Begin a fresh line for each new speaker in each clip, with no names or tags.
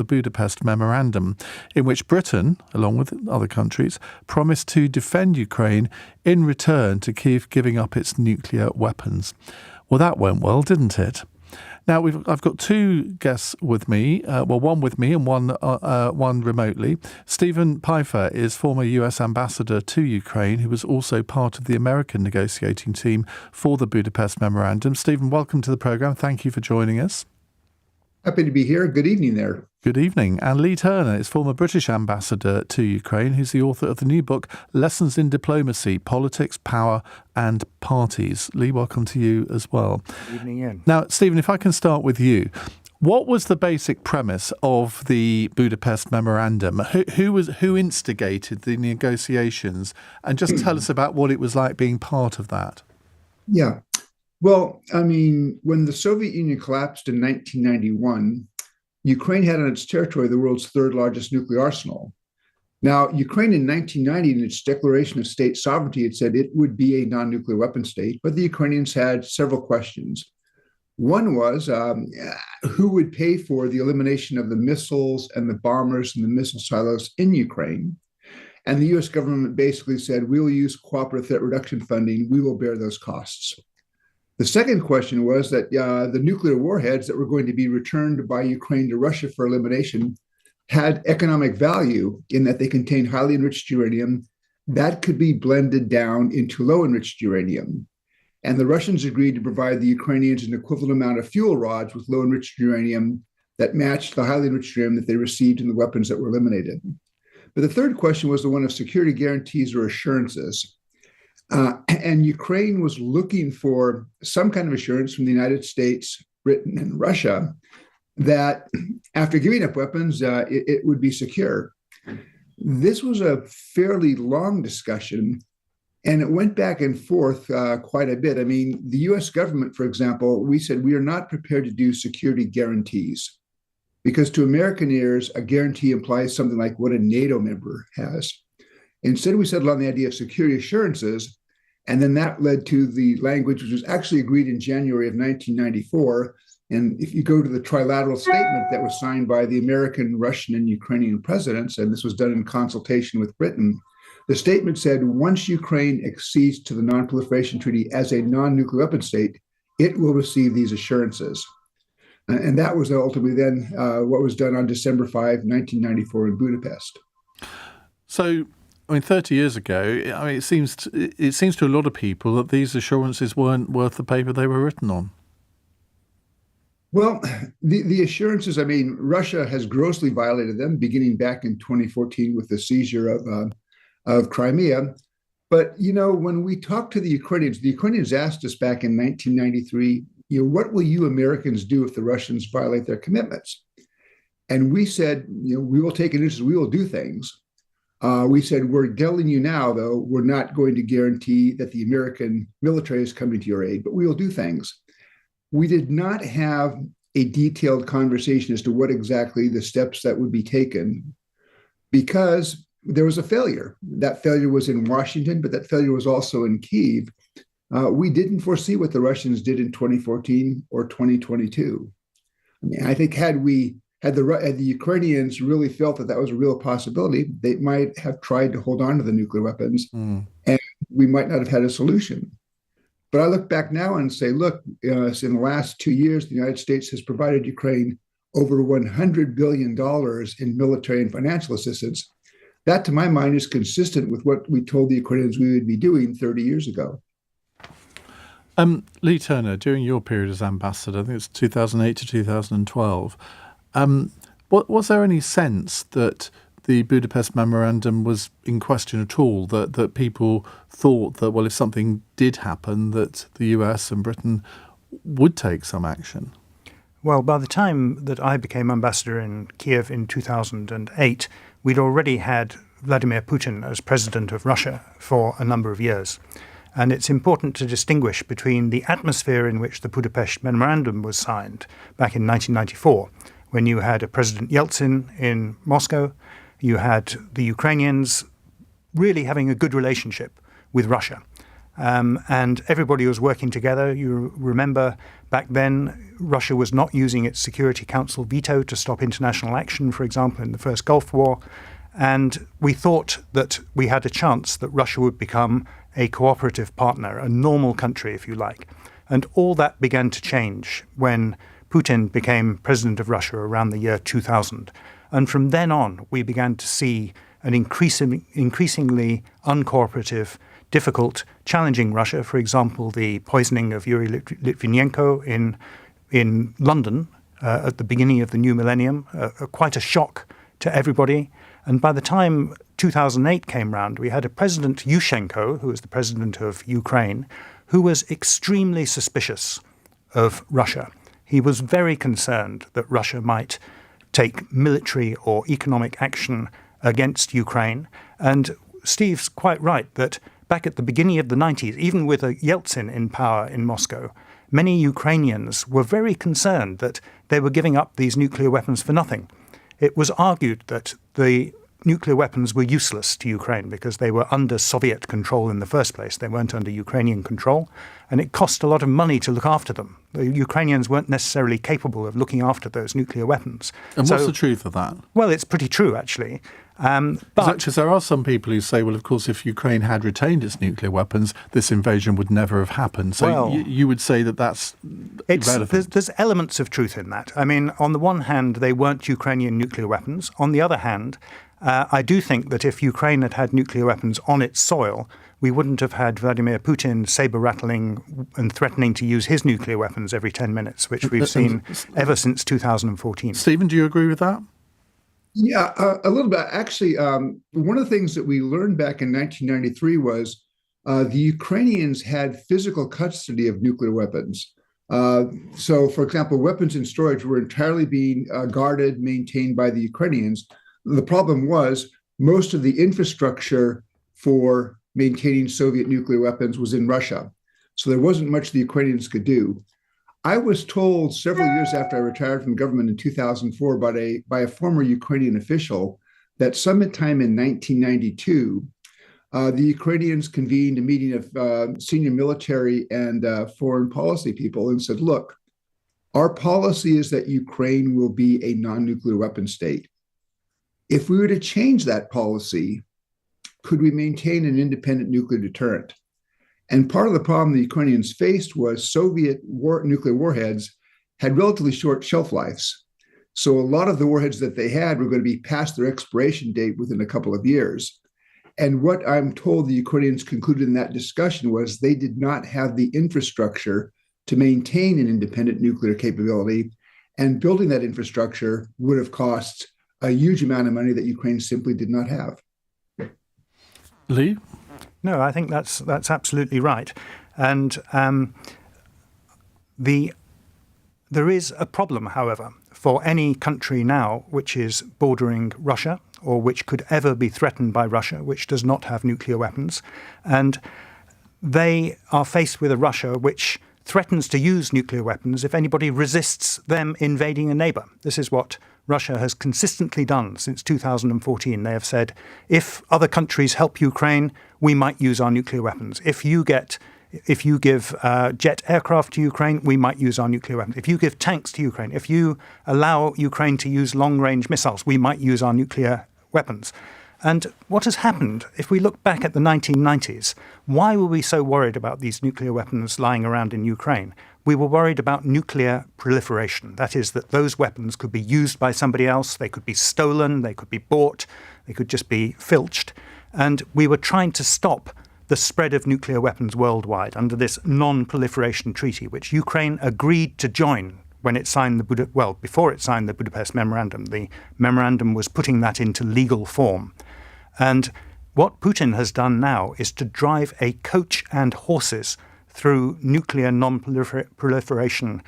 the Budapest Memorandum, in which Britain, along with other countries, promised to defend Ukraine in return to Kyiv giving up its nuclear weapons. Well, that went well, didn't it? Now, I've got two guests with me, one with me and one remotely. Stephen Pfeiffer is former US ambassador to Ukraine, who was also part of the American negotiating team for the Budapest Memorandum. Stephen, welcome to the programme. Thank you for joining us.
Happy to be here. Good evening there.
Good evening. And Lee Turner is former British ambassador to Ukraine, who's the author of the new book, Lessons in Diplomacy, Politics, Power and Parties. Lee, welcome to you as well.
Good evening, Ian.
Now, Stephen, if I can start with you. What was the basic premise of the Budapest Memorandum? Who instigated the negotiations? And just tell us about what it was like being part of that.
Yeah. Well, I mean, when the Soviet Union collapsed in 1991, Ukraine had on its territory the world's third largest nuclear arsenal. Now, Ukraine in 1990, in its declaration of state sovereignty, had said it would be a non-nuclear weapon state, but the Ukrainians had several questions. One was who would pay for the elimination of the missiles and the bombers and the missile silos in Ukraine? And the US government basically said, we will use cooperative threat reduction funding. We will bear those costs. The second question was that the nuclear warheads that were going to be returned by Ukraine to Russia for elimination had economic value in that they contained highly enriched uranium that could be blended down into low enriched uranium. And the Russians agreed to provide the Ukrainians an equivalent amount of fuel rods with low enriched uranium that matched the highly enriched uranium that they received in the weapons that were eliminated. But the third question was the one of security guarantees or assurances. And Ukraine was looking for some kind of assurance from the United States, Britain, and Russia that after giving up weapons, it would be secure. This was a fairly long discussion, and it went back and forth quite a bit. I mean, the US government, for example, we said we are not prepared to do security guarantees because to American ears, a guarantee implies something like what a NATO member has. Instead, we settled on the idea of security assurances. And then that led to the language, which was actually agreed in January of 1994. And if you go to the trilateral statement that was signed by the American, Russian, and Ukrainian presidents, and this was done in consultation with Britain, the statement said, once Ukraine accedes to the Non-Proliferation Treaty as a non-nuclear weapon state, it will receive these assurances. And that was ultimately then what was done on December 5, 1994 in Budapest.
So, I mean, 30 years ago, I mean, it seems to a lot of people that these assurances weren't worth the paper they were written on.
Well, the assurances, I mean, Russia has grossly violated them, beginning back in 2014 with the seizure of Crimea. But, you know, when we talked to the Ukrainians asked us back in 1993, you know, what will you Americans do if the Russians violate their commitments? And we said, you know, we will take an interest, we will do things. We said, we're telling you now, though, we're not going to guarantee that the American military is coming to your aid, but we will do things. We did not have a detailed conversation as to what exactly the steps that would be taken because there was a failure. That failure was in Washington, but that failure was also in Kyiv. We didn't foresee what the Russians did in 2014 or 2022. I mean, I think had the Ukrainians really felt that that was a real possibility, they might have tried to hold on to the nuclear weapons, and we might not have had a solution. But I look back now and say, look, in the last 2 years, the United States has provided Ukraine over $100 billion in military and financial assistance. That, to my mind, is consistent with what we told the Ukrainians we would be doing 30 years ago.
Lee Turner, during your period as ambassador, I think it's 2008 to 2012, was there any sense that the Budapest Memorandum was in question at all, that people thought that, well, if something did happen, that the US and Britain would take some action?
Well, by the time that I became ambassador in Kiev in 2008, we'd already had Vladimir Putin as president of Russia for a number of years. And it's important to distinguish between the atmosphere in which the Budapest Memorandum was signed back in 1994, when you had a President Yeltsin in Moscow, you had the Ukrainians really having a good relationship with Russia. and everybody was working together. You remember back then, Russia was not using its Security Council veto to stop international action, for example, in the first Gulf War. And we thought that we had a chance that Russia would become a cooperative partner, a normal country, if you like. And all that began to change when Putin became president of Russia around the year 2000. And from then on, we began to see an increasingly uncooperative, difficult, challenging Russia. For example, the poisoning of Yuri Litvinenko in London at the beginning of the new millennium, quite a shock to everybody. And by the time 2008 came round, we had a President Yushchenko, who was the president of Ukraine, who was extremely suspicious of Russia. He was very concerned that Russia might take military or economic action against Ukraine. And Steve's quite right that back at the beginning of the 90s, even with Yeltsin in power in Moscow, many Ukrainians were very concerned that they were giving up these nuclear weapons for nothing. It was argued that the nuclear weapons were useless to Ukraine because they were under Soviet control in the first place. They weren't under Ukrainian control, and it cost a lot of money to look after them. The Ukrainians weren't necessarily capable of looking after those nuclear weapons.
And what's the truth of that?
Well, it's pretty true, actually.
Because there are some people who say, well, of course, if Ukraine had retained its nuclear weapons, this invasion would never have happened. So you would say that that's irrelevant.
There's elements of truth in that. I mean, on the one hand, they weren't Ukrainian nuclear weapons. On the other hand, I do think that if Ukraine had had nuclear weapons on its soil, we wouldn't have had Vladimir Putin saber-rattling and threatening to use his nuclear weapons every 10 minutes, which we've seen ever since 2014.
Stephen, do you agree with that?
Yeah, a little bit. Actually, one of the things that we learned back in 1993 was the Ukrainians had physical custody of nuclear weapons. So, for example, weapons in storage were entirely being guarded, maintained by the Ukrainians. The problem was most of the infrastructure for maintaining Soviet nuclear weapons was in Russia. So there wasn't much the Ukrainians could do. I was told several years after I retired from government in 2004 by a former Ukrainian official that sometime in 1992, the Ukrainians convened a meeting of senior military and foreign policy people and said, look, our policy is that Ukraine will be a non-nuclear weapon state. If we were to change that policy, could we maintain an independent nuclear deterrent? And part of the problem the Ukrainians faced was Soviet nuclear warheads had relatively short shelf lives. So a lot of the warheads that they had were going to be past their expiration date within a couple of years. And what I'm told the Ukrainians concluded in that discussion was they did not have the infrastructure to maintain an independent nuclear capability. And building that infrastructure would have cost a huge amount of money that Ukraine simply did not have.
Lee?
No, I think that's absolutely right. And there is a problem, however, for any country now which is bordering Russia or which could ever be threatened by Russia, which does not have nuclear weapons. And they are faced with a Russia which threatens to use nuclear weapons if anybody resists them invading a neighbor. This is what Russia has consistently done since 2014. They have said, if other countries help Ukraine, we might use our nuclear weapons. If you give jet aircraft to Ukraine, we might use our nuclear weapons. If you give tanks to Ukraine, if you allow Ukraine to use long-range missiles, we might use our nuclear weapons. And what has happened, if we look back at the 1990s, why were we so worried about these nuclear weapons lying around in Ukraine? We were worried about nuclear proliferation. That is, that those weapons could be used by somebody else, they could be stolen, they could be bought, they could just be filched. And we were trying to stop the spread of nuclear weapons worldwide under this non-proliferation treaty, which Ukraine agreed to join when it signed before it signed the Budapest Memorandum. The memorandum was putting that into legal form. And what Putin has done now is to drive a coach and horses through nuclear non-proliferation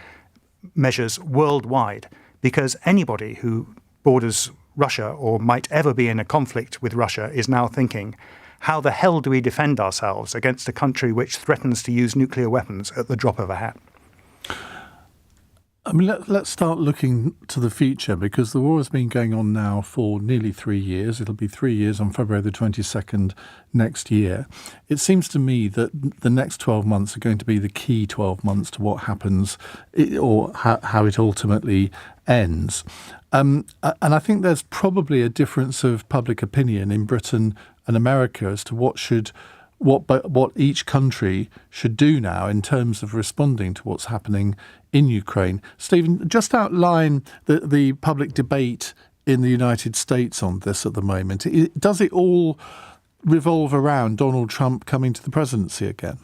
measures worldwide, because anybody who borders Russia or might ever be in a conflict with Russia is now thinking, how the hell do we defend ourselves against a country which threatens to use nuclear weapons at the drop of a hat?
I mean, let's start looking to the future, because the war has been going on now for nearly 3 years. It'll be 3 years on February the 22nd next year. It seems to me that the next 12 months are going to be the key 12 months to what happens, or how it ultimately ends. And I think there's probably a difference of public opinion in Britain and America as to what each country should do now in terms of responding to what's happening in Ukraine. Stephen, just outline the public debate in the United States on this at the moment. Does it all revolve around Donald Trump coming to the presidency again?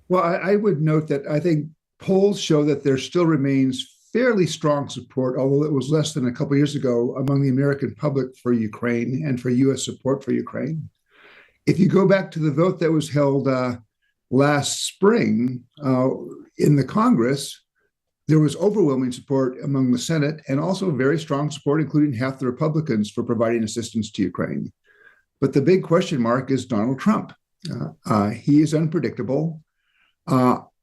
Well, I would note that I think polls show that there still remains fairly strong support, although it was less than a couple of years ago, among the American public for Ukraine and for U.S. support for Ukraine. If you go back to the vote that was held last spring in the Congress, there was overwhelming support among the Senate, and also very strong support, including half the Republicans, for providing assistance to Ukraine. But the big question mark is Donald Trump. He is unpredictable.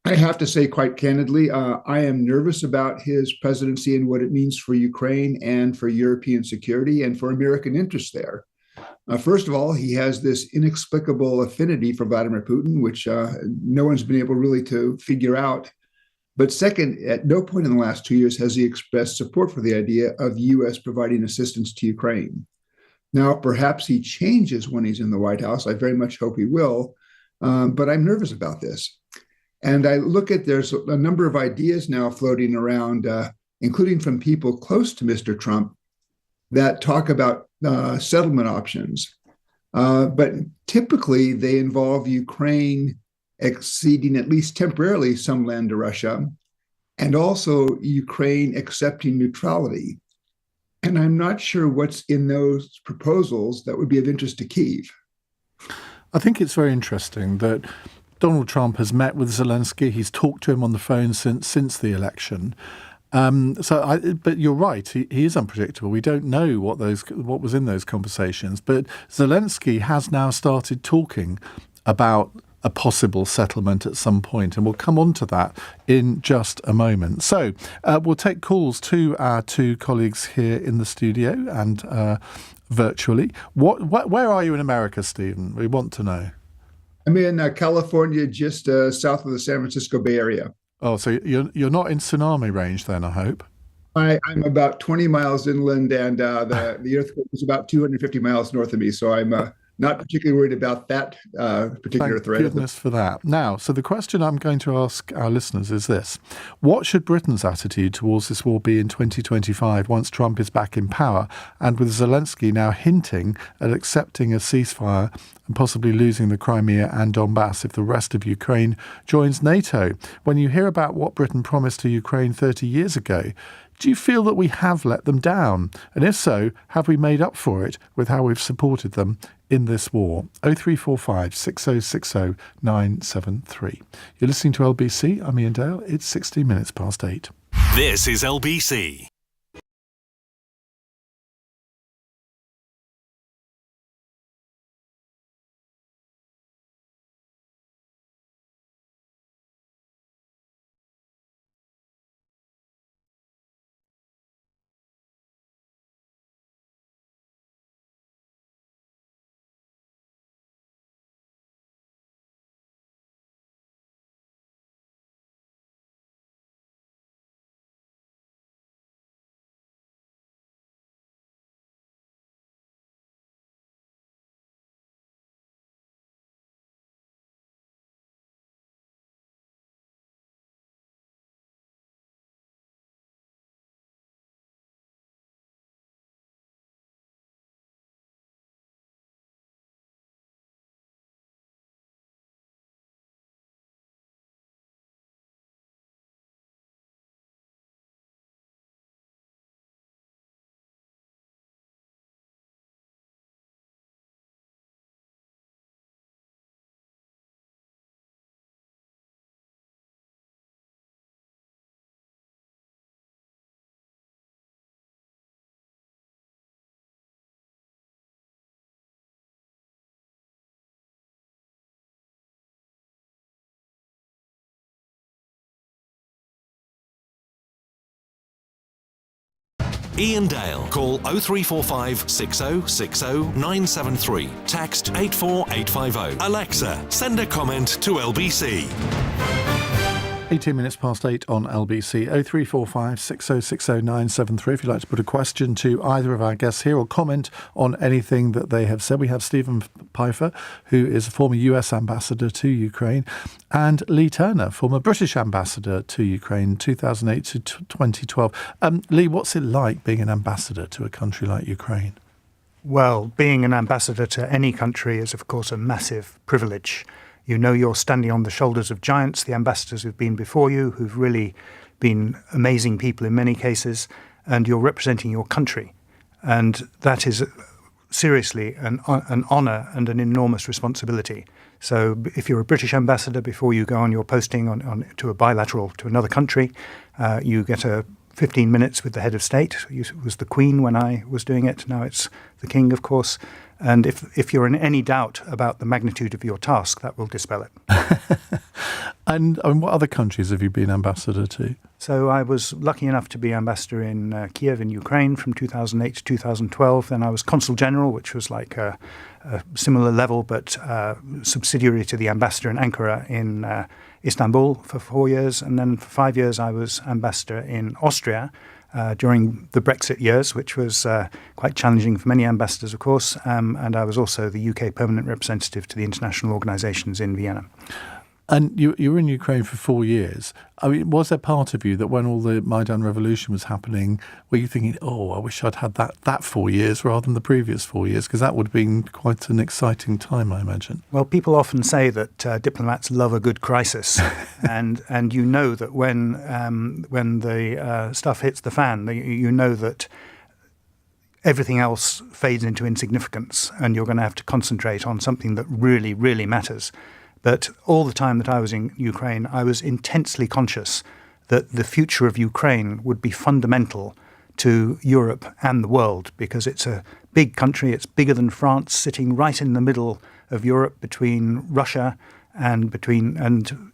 I have to say, quite candidly, I am nervous about his presidency and what it means for Ukraine and for European security and for American interests there. First of all, he has this inexplicable affinity for Vladimir Putin, which no one's been able really to figure out. But second, at no point in the last 2 years has he expressed support for the idea of the U.S. providing assistance to Ukraine. Now, perhaps he changes when he's in the White House. I very much hope he will. But I'm nervous about this. And I look at, there's a number of ideas now floating around, including from people close to Mr. Trump, that talk about settlement options. But typically they involve Ukraine acceding, at least temporarily, some land to Russia, and also Ukraine accepting neutrality. And I'm not sure what's in those proposals that would be of interest to Kyiv.
I think it's very interesting that Donald Trump has met with Zelensky. He's talked to him on the phone since the election. But you're right. He is unpredictable. We don't know what was in those conversations. But Zelensky has now started talking about a possible settlement at some point, and we'll come on to that in just a moment. So we'll take calls to our two colleagues here in the studio and virtually. Where are you in America, Stephen? We want to know.
I'm in California, just south of the San Francisco Bay Area.
Oh, so you're not in tsunami range then, I hope?
I'm about 20 miles inland, and the earthquake was about 250 miles north of me. So I'm not particularly worried about that particular
Thank
threat.
Goodness for that. Now, so the question I'm going to ask our listeners is this. What should Britain's attitude towards this war be in 2025 once Trump is back in power, and with Zelensky now hinting at accepting a ceasefire and possibly losing the Crimea and Donbass if the rest of Ukraine joins NATO? When you hear about what Britain promised to Ukraine 30 years ago, do you feel that we have let them down? And if so, have we made up for it with how we've supported them in this war? 0345 6060 973. You're listening to LBC. I'm Iain Dale. It's 16 minutes past 8.
This is LBC. Iain Dale. Call 0345 6060 973. Text 84850. Alexa, send a comment to LBC.
18 minutes past 8 on LBC. 0345 6060 973 if you'd like to put a question to either of our guests here or comment on anything that they have said. We have Stephen Pfeiffer, who is a former US ambassador to Ukraine, and Lee Turner, former British ambassador to Ukraine, 2008 to 2012. Lee, what's it like being an ambassador to a country like Ukraine?
Well, being an ambassador to any country is, of course, a massive privilege. You know you're standing on the shoulders of giants, the ambassadors who've been before you, who've really been amazing people in many cases, and you're representing your country. And that is seriously an honour and an enormous responsibility. So if you're a British ambassador, before you go on your posting on to a bilateral to another country, you get 15 minutes with the head of state. It was the Queen when I was doing it. Now it's the King, of course. And if you're in any doubt about the magnitude of your task, that will dispel it.
And what other countries have you been ambassador to?
So I was lucky enough to be ambassador in Kiev in Ukraine from 2008 to 2012. Then I was consul general, which was like a similar level, but subsidiary to the ambassador in Ankara in Istanbul for 4 years. And then for 5 years I was ambassador in Austria during the Brexit years, which was quite challenging for many ambassadors, of course. And I was also the UK permanent representative to the international organisations in Vienna.
And you were in Ukraine for 4 years. I mean, was there part of you that when all the Maidan revolution was happening, were you thinking, oh, I wish I'd had that 4 years rather than the previous 4 years? Because that would have been quite an exciting time, I imagine.
Well, people often say that diplomats love a good crisis. and you know that when the stuff hits the fan, you know that everything else fades into insignificance and you're going to have to concentrate on something that really, really matters. But all the time that I was in Ukraine, I was intensely conscious that the future of Ukraine would be fundamental to Europe and the world, because it's a big country. It's bigger than France, sitting right in the middle of Europe between Russia and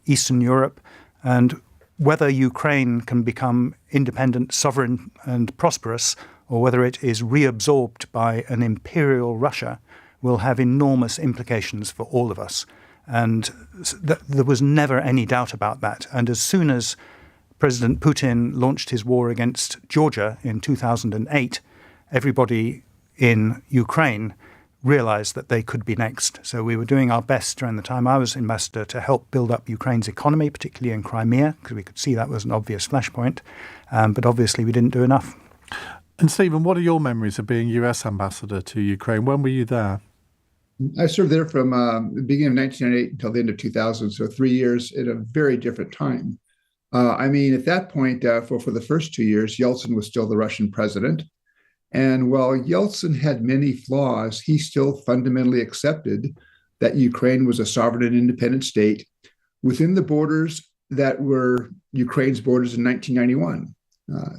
Eastern Europe. And whether Ukraine can become independent, sovereign and prosperous, or whether it is reabsorbed by an imperial Russia, will have enormous implications for all of us. And there was never any doubt about that. And as soon as President Putin launched his war against Georgia in 2008, everybody in Ukraine realized that they could be next. So we were doing our best during the time I was ambassador to help build up Ukraine's economy, particularly in Crimea, because we could see that was an obvious flashpoint. But obviously we didn't do enough.
And Stephen, what are your memories of being US ambassador to Ukraine? When were you there?
I served there from the beginning of 1998 until the end of 2000, so 3 years at a very different time. At that point, for the first 2 years, Yeltsin was still the Russian president. And while Yeltsin had many flaws, he still fundamentally accepted that Ukraine was a sovereign and independent state within the borders that were Ukraine's borders in 1991.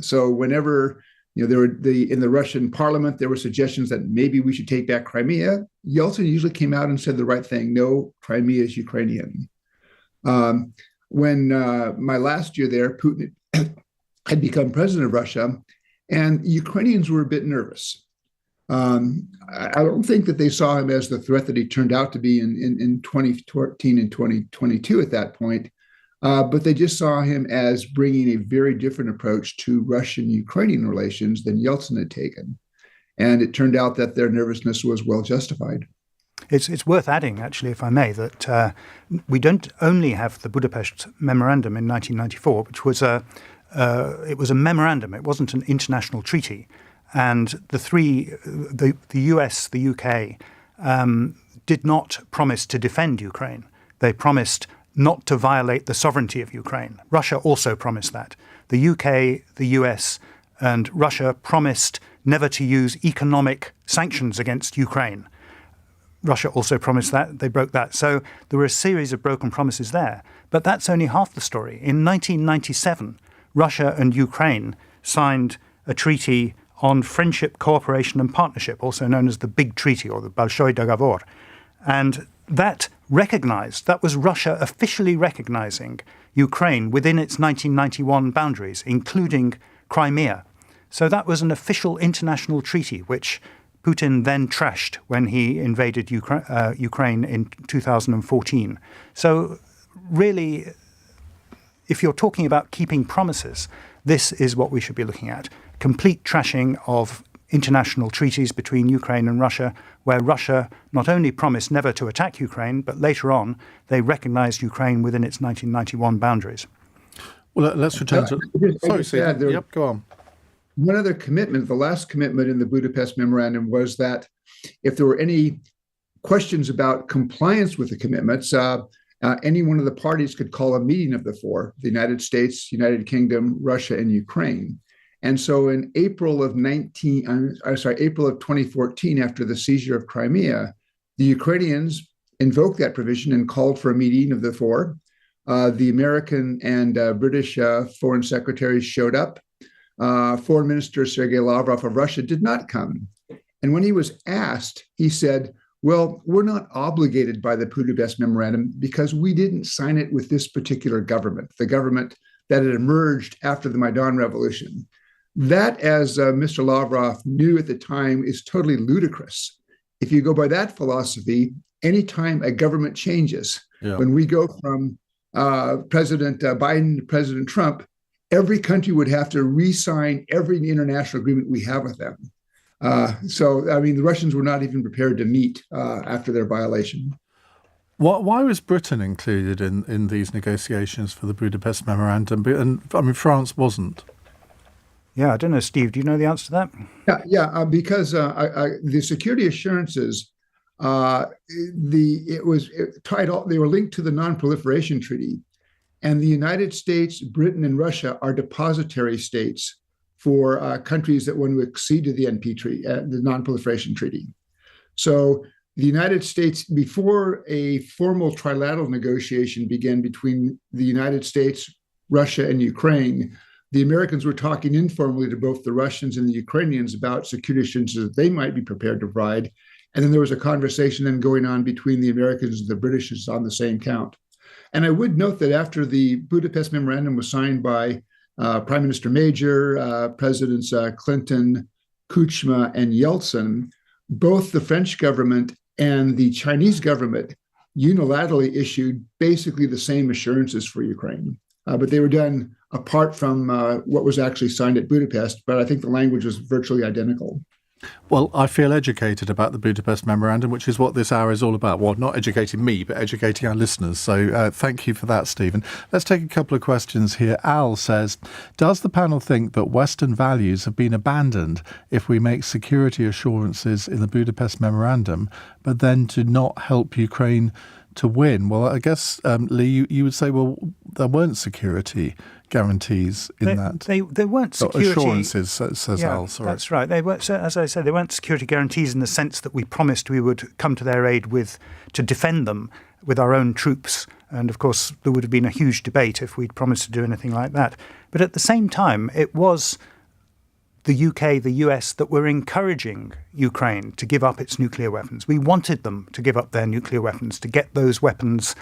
So whenever there were in the Russian parliament, there were suggestions that maybe we should take back Crimea, Yeltsin usually came out and said the right thing. No, Crimea is Ukrainian. When my last year there, Putin had become president of Russia, and Ukrainians were a bit nervous. I don't think that they saw him as the threat that he turned out to be in 2014 and 2022 at that point. But they just saw him as bringing a very different approach to Russian-Ukrainian relations than Yeltsin had taken. And it turned out that their nervousness was well justified.
It's worth adding, actually, if I may, that we don't only have the Budapest Memorandum in 1994, which was it was a memorandum. It wasn't an international treaty. And the US, the UK, did not promise to defend Ukraine. They promised not to violate the sovereignty of Ukraine. Russia also promised that. The UK, the US, and Russia promised never to use economic sanctions against Ukraine. Russia also promised that. They broke that. So there were a series of broken promises there. But that's only half the story. In 1997, Russia and Ukraine signed a treaty on friendship, cooperation and partnership, also known as the Big Treaty or the Большой договор. And that was Russia officially recognizing Ukraine within its 1991 boundaries, including Crimea. So that was an official international treaty, which Putin then trashed when he invaded Ukraine in 2014. So really, if you're talking about keeping promises, this is what we should be looking at. Complete trashing of international treaties between Ukraine and Russia, where Russia not only promised never to attack Ukraine, but later on they recognized Ukraine within its 1991 boundaries.
Well, let's return to... Sorry, Stephen. Yep, go on.
One other commitment, the last commitment in the Budapest Memorandum, was that if there were any questions about compliance with the commitments, any one of the parties could call a meeting of the four: the United States, United Kingdom, Russia, and Ukraine. And so in April of 2014, after the seizure of Crimea, the Ukrainians invoked that provision and called for a meeting of the four. The American and British foreign secretaries showed up. Foreign Minister Sergei Lavrov of Russia did not come. And when he was asked, he said, well, we're not obligated by the Budapest Memorandum because we didn't sign it with this particular government, the government that had emerged after the Maidan Revolution. That, as Mr. Lavrov knew at the time, is totally ludicrous. If you go by that philosophy, anytime a government changes, when we go from President Biden to President Trump, every country would have to re-sign every international agreement we have with them. The Russians were not even prepared to meet after their violation.
Why was Britain included in these negotiations for the Budapest Memorandum? And France wasn't.
Yeah, I don't know, Steve, do you know the answer to that?
Because the security assurances, they were linked to the Non-Proliferation Treaty. And the United States, Britain, and Russia are depository states for countries that want to accede to the NP treaty, the Non-Proliferation Treaty. So the United States, before a formal trilateral negotiation began between the United States, Russia, and Ukraine, the Americans were talking informally to both the Russians and the Ukrainians about security assurances that they might be prepared to provide. And then there was a conversation then going on between the Americans and the British on the same count. And I would note that after the Budapest Memorandum was signed by Prime Minister Major, Presidents Clinton, Kuchma, and Yeltsin, both the French government and the Chinese government unilaterally issued basically the same assurances for Ukraine. But they were done apart from what was actually signed at Budapest, but I think the language was virtually identical.
Well, I feel educated about the Budapest Memorandum, which is what this hour is all about. Well, not educating me, but educating our listeners. So thank you for that, Stephen. Let's take a couple of questions here. Al says, does the panel think that Western values have been abandoned if we make security assurances in the Budapest Memorandum, but then to not help Ukraine to win? Well, I guess, Lee, you would say, well, there weren't security guarantees in that.
They weren't security
assurances, says Al. Sorry.
That's right. They weren't, so, as I said, they weren't security guarantees in the sense that we promised we would come to their aid to defend them with our own troops. And of course, there would have been a huge debate if we'd promised to do anything like that. But at the same time, it was the UK, the US, that were encouraging Ukraine to give up its nuclear weapons. We wanted them to give up their nuclear weapons, to get those weapons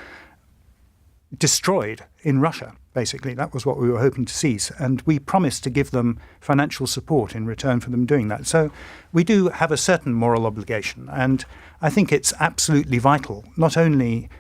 destroyed in Russia, basically. That was what we were hoping to see. And we promised to give them financial support in return for them doing that. So we do have a certain moral obligation. And I think it's absolutely vital, not only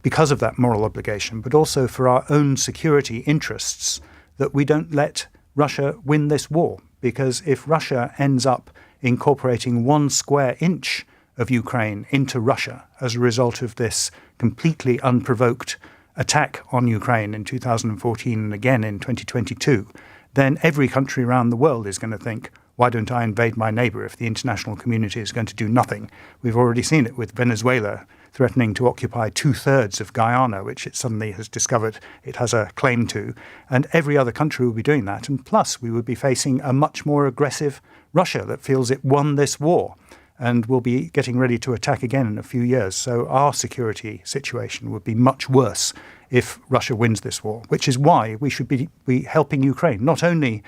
because of that moral obligation, but also for our own security interests, that we don't let Russia win this war. Because if Russia ends up incorporating 1 square inch of Ukraine into Russia as a result of this completely unprovoked attack on Ukraine in 2014 and again in 2022, then every country around the world is going to think, why don't I invade my neighbor if the international community is going to do nothing? We've already seen it with Venezuela threatening to occupy 2/3 of Guyana, which it suddenly has discovered it has a claim to. And every other country will be doing that. And plus, we would be facing a much more aggressive Russia that feels it won this war and will be getting ready to attack again in a few years. So our security situation would be much worse if Russia wins this war, which is why we should be helping Ukraine, not only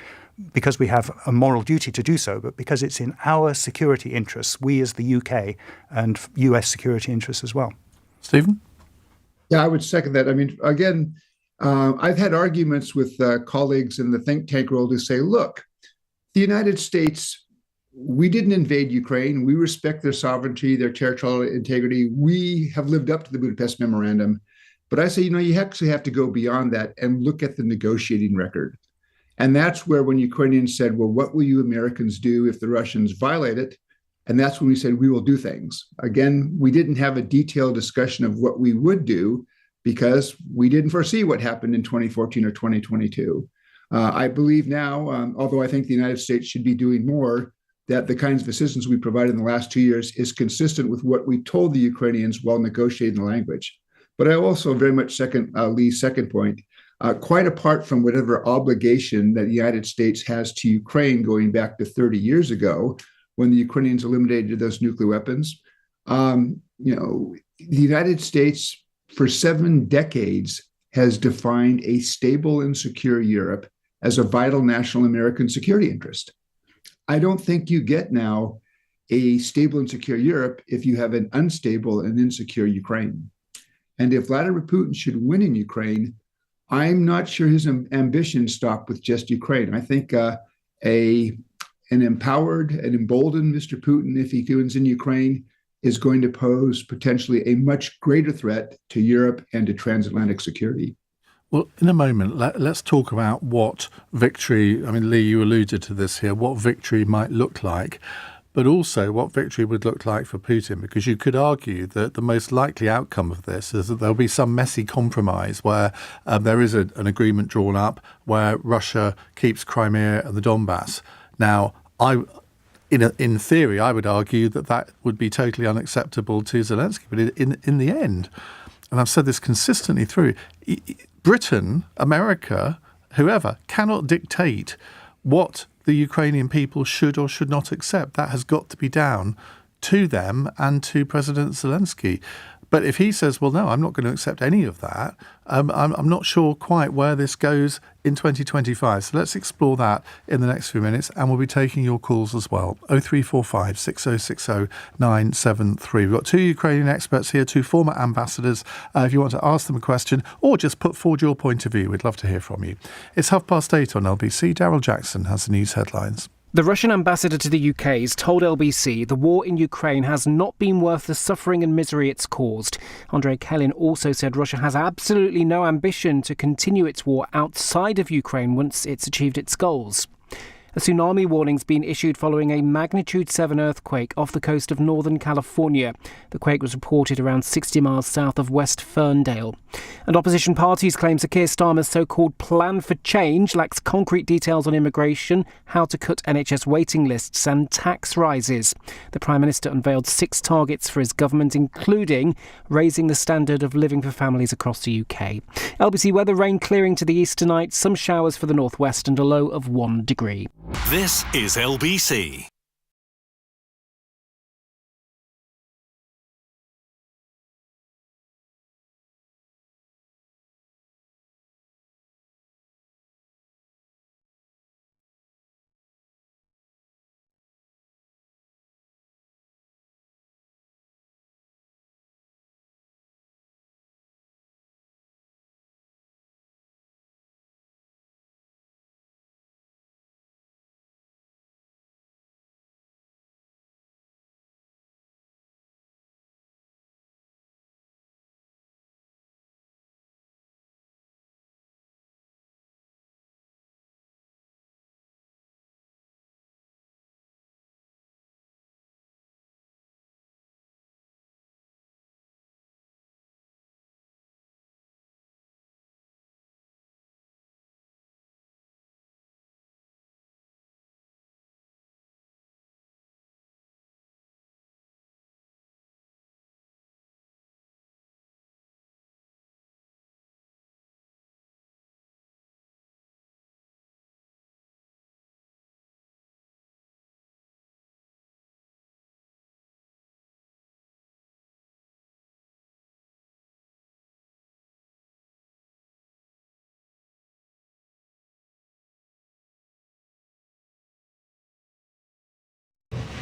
because we have a moral duty to do so, but because it's in our security interests, we as the UK, and US security interests as well.
Stephen?
Yeah, I would second that. I mean, again, I've had arguments with colleagues in the think tank world who say, look, The United States, we didn't invade Ukraine. We respect their sovereignty, their territorial integrity. We have lived up to the Budapest Memorandum. But I say, you actually have to go beyond that and look at the negotiating record. And that's where when Ukrainians said, well, what will you Americans do if the Russians violate it? And that's when we said, we will do things. Again, we didn't have a detailed discussion of what we would do because we didn't foresee what happened in 2014 or 2022. I believe now, although I think the United States should be doing more, that the kinds of assistance we provided in the last 2 years is consistent with what we told the Ukrainians while negotiating the language. But I also very much second Lee's second point. Quite apart from whatever obligation that the United States has to Ukraine going back to 30 years ago, when the Ukrainians eliminated those nuclear weapons, the United States for 7 decades has defined a stable and secure Europe as a vital national American security interest. I don't think you get now a stable and secure Europe if you have an unstable and insecure Ukraine. And if Vladimir Putin should win in Ukraine, I'm not sure his ambitions stop with just Ukraine. I think an empowered and emboldened Mr. Putin, if he wins in Ukraine, is going to pose potentially a much greater threat to Europe and to transatlantic security.
Well, in a moment, let's talk about what victory, Lee, you alluded to this here, what victory might look like, but also what victory would look like for Putin, because you could argue that the most likely outcome of this is that there'll be some messy compromise where there is an agreement drawn up where Russia keeps Crimea and the Donbass. Now, in theory, I would argue that would be totally unacceptable to Zelensky, but in the end, and I've said this consistently through, Britain, America, whoever, cannot dictate what the Ukrainian people should or should not accept. That has got to be down to them and to President Zelensky. But if he says, well, no, I'm not going to accept any of that, I'm not sure quite where this goes in 2025. So let's explore that in the next few minutes, and we'll be taking your calls as well. 0345 6060 973. We've got 2 Ukrainian experts here, 2 former ambassadors. If you want to ask them a question or just put forward your point of view, we'd love to hear from you. It's 8:30 on LBC. Daryl Jackson has the news headlines.
The Russian ambassador to the UK has told LBC the war in Ukraine has not been worth the suffering and misery it's caused. Andrei Kelin also said Russia has absolutely no ambition to continue its war outside of Ukraine once it's achieved its goals. A tsunami warning's been issued following a magnitude 7 earthquake off the coast of Northern California. The quake was reported around 60 miles south of West Ferndale. And opposition parties claim Sir Keir Starmer's so-called plan for change lacks concrete details on immigration, how to cut NHS waiting lists and tax rises. The Prime Minister unveiled 6 targets for his government, including raising the standard of living for families across the UK. LBC weather: rain clearing to the east tonight, some showers for the northwest and a low of 1 degree.
This is LBC.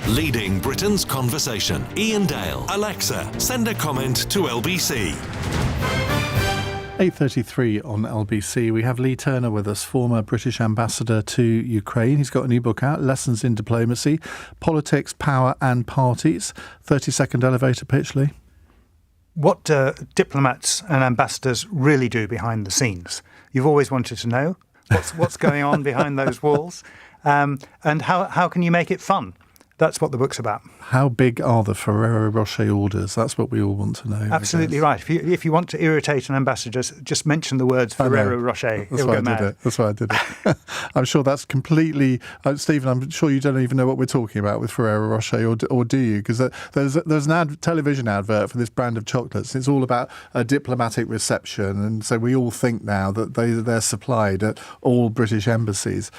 Leading Britain's conversation. Iain Dale. Alexa, send a comment to LBC.
8:33 on LBC. We have Lee Turner with us, former British ambassador to Ukraine. He's got a new book out, Lessons in Diplomacy, Politics, Power and Parties. 30-second elevator pitch, Lee.
What diplomats and ambassadors really do behind the scenes. You've always wanted to know what's going on behind those walls, and how can you make it fun? That's what the book's about. How
big are the Ferrero Rocher orders? That's what we all want to know.
Absolutely right. If you want to irritate an ambassador, just mention the words Ferrero Rocher.
That's why I did it. That's why I did it. I'm sure that's completely... Stephen, I'm sure you don't even know what we're talking about with Ferrero Rocher, or do you? Because there's an television advert for this brand of chocolates. It's all about a diplomatic reception, and so we all think now that they're supplied at all British embassies.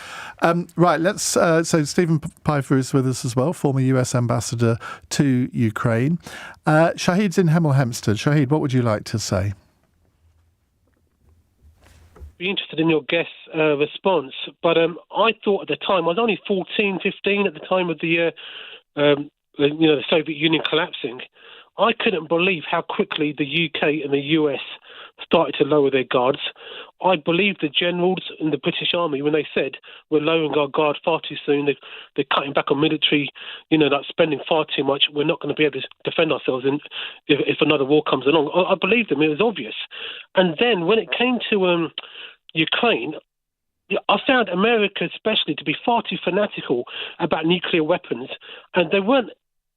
Right, let's... so Stephen Pfeiffer is with us as well, former US ambassador to Ukraine. Shahid's in Hemel Hempstead. Shahid, what would you like to say?
Be interested in your guest's response, but I thought at the time, I was only 14, 15 at the time of the Soviet Union collapsing. I couldn't believe how quickly the UK and the US started to lower their guards. I believe the generals in the British Army, when they said we're lowering our guard far too soon, they're cutting back on military, like spending far too much, we're not going to be able to defend ourselves if another war comes along. I believe them, it was obvious. And then when it came to Ukraine, I found America especially to be far too fanatical about nuclear weapons, and they weren't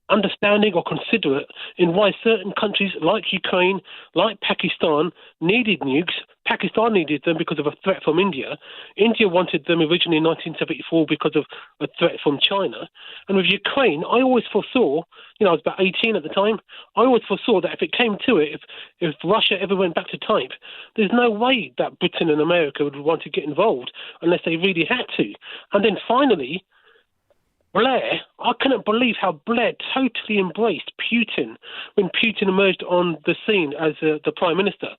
understanding or considerate in why certain countries like Ukraine, like Pakistan, needed nukes. Pakistan needed them because of a threat from India. India wanted them originally in 1974 because of a threat from China. And with Ukraine, I always foresaw, I was about 18 at the time, I always foresaw that if it came to it, if Russia ever went back to type, there's no way that Britain and America would want to get involved unless they really had to. And then finally, Blair, I couldn't believe how Blair totally embraced Putin when Putin emerged on the scene as the prime minister.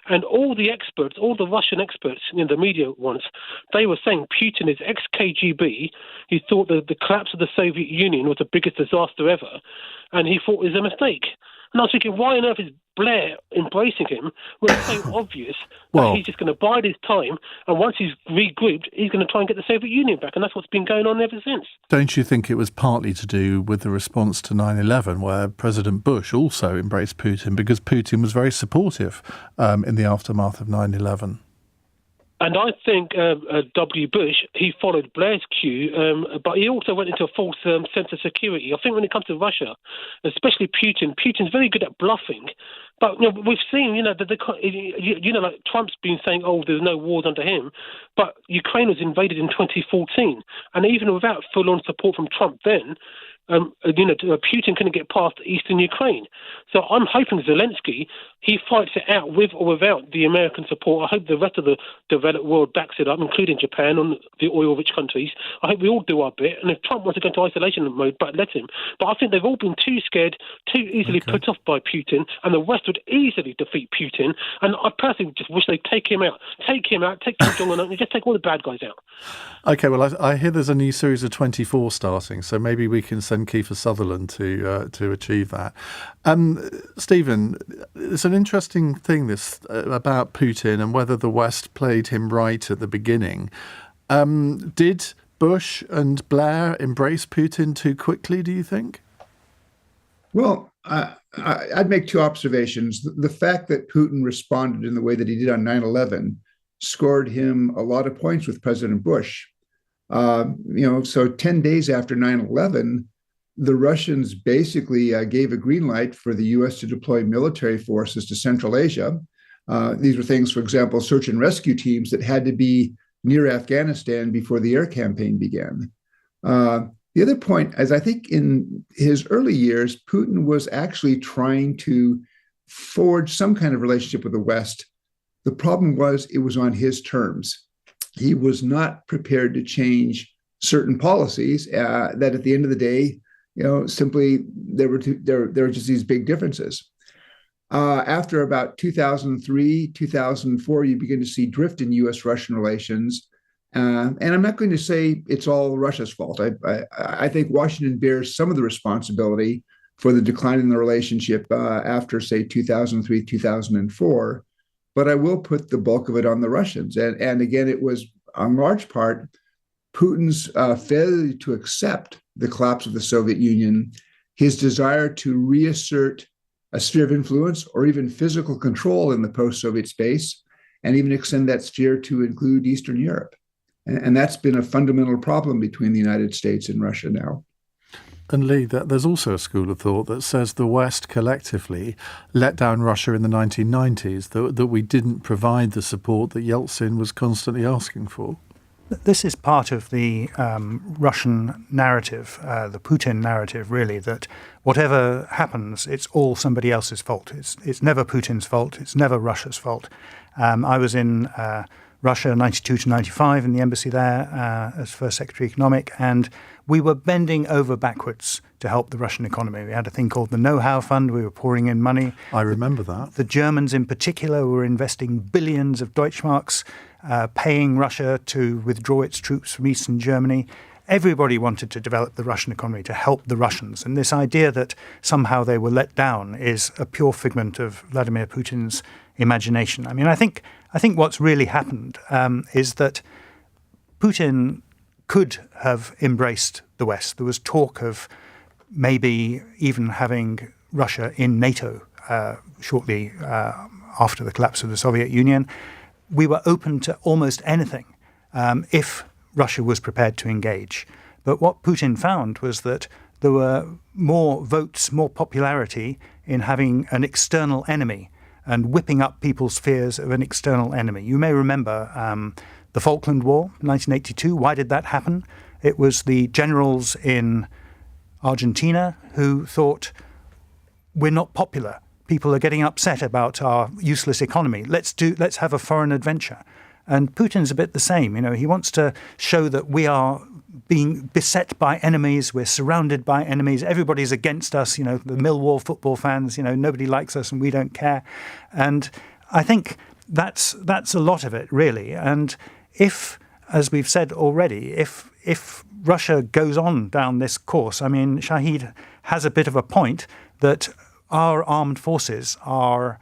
And all the experts, all the Russian experts, the media ones, they were saying Putin is ex-KGB. He thought that the collapse of the Soviet Union was the biggest disaster ever, and he thought it was a mistake. And I was thinking, why on earth is Blair embracing him when it's so obvious that he's just going to bide his time, and once he's regrouped, he's going to try and get the Soviet Union back, and that's what's been going on ever since.
Don't you think it was partly to do with the response to 9/11, where President Bush also embraced Putin because Putin was very supportive in the aftermath of 9/11?
And I think W. Bush, he followed Blair's cue, but he also went into a false sense of security. I think when it comes to Russia, especially Putin's very good at bluffing. But we've seen, like Trump's been saying, there's no wars under him. But Ukraine was invaded in 2014. And even without full-on support from Trump then, Putin couldn't get past eastern Ukraine. So I'm hoping Zelensky, he fights it out with or without the American support. I hope the rest of the developed world backs it up, including Japan on the oil-rich countries. I hope we all do our bit. And if Trump wants to go into isolation mode, let him. But I think they've all been too scared, too easily put off by Putin, and the West would easily defeat Putin. And I personally just wish they'd take him out. Take Kim Jong-un out, and just take all the bad guys out.
OK, well, I hear there's a new series of 24 starting, so maybe we can send Kiefer Sutherland to achieve that. Stephen, it's an interesting thing, this about Putin and whether the West played him right at the beginning. Did Bush and Blair embrace Putin too quickly, do you think?
Well, I'd make two observations. The fact that Putin responded in the way that he did on 9/11 scored him a lot of points with President Bush. So 10 days after 9/11, the Russians basically gave a green light for the U.S. to deploy military forces to Central Asia. These were things, for example, search and rescue teams that had to be near Afghanistan before the air campaign began. The other point is, I think in his early years, Putin was actually trying to forge some kind of relationship with the West. The problem was it was on his terms. He was not prepared to change certain policies that at the end of the day, simply there were just these big differences. After about 2003, 2004, you begin to see drift in U.S.-Russian relations. And I'm not going to say it's all Russia's fault. I think Washington bears some of the responsibility for the decline in the relationship after, say, 2003, 2004. but I will put the bulk of it on the Russians. And again, it was in large part Putin's failure to accept the collapse of the Soviet Union, his desire to reassert a sphere of influence or even physical control in the post-Soviet space, and even extend that sphere to include Eastern Europe. And that's been a fundamental problem between the United States and Russia now.
And Lee, there's also a school of thought that says the West collectively let down Russia in the 1990s, that we didn't provide the support that Yeltsin was constantly asking for.
This is part of the Russian narrative, the Putin narrative, really, that whatever happens, it's all somebody else's fault. It's never Putin's fault. It's never Russia's fault. I was in Russia 92 to 95 in the embassy there as First Secretary Economic, and we were bending over backwards to help the Russian economy. We had a thing called the Know-How Fund. We were pouring in money.
I remember that.
The Germans in particular were investing billions of Deutschmarks, paying Russia to withdraw its troops from eastern Germany. Everybody wanted to develop the Russian economy to help the Russians. And this idea that somehow they were let down is a pure figment of Vladimir Putin's imagination. I mean, I think what's really happened is that Putin could have embraced the West. There was talk of maybe even having Russia in NATO shortly after the collapse of the Soviet Union. We were open to almost anything if Russia was prepared to engage. But what Putin found was that there were more votes, more popularity in having an external enemy and whipping up people's fears of an external enemy. You may remember the Falkland War, 1982. Why did that happen? It was the generals in Argentina who thought, we're not popular. People are getting upset about our useless economy. Let's have a foreign adventure. And Putin's a bit the same. You know, he wants to show that we are being beset by enemies. We're surrounded by enemies. Everybody's against us. You know, the Millwall football fans, you know, nobody likes us and we don't care. And I think that's a lot of it, really. And if, as we've said already, if Russia goes on down this course, I mean, Shahid has a bit of a point that our armed forces are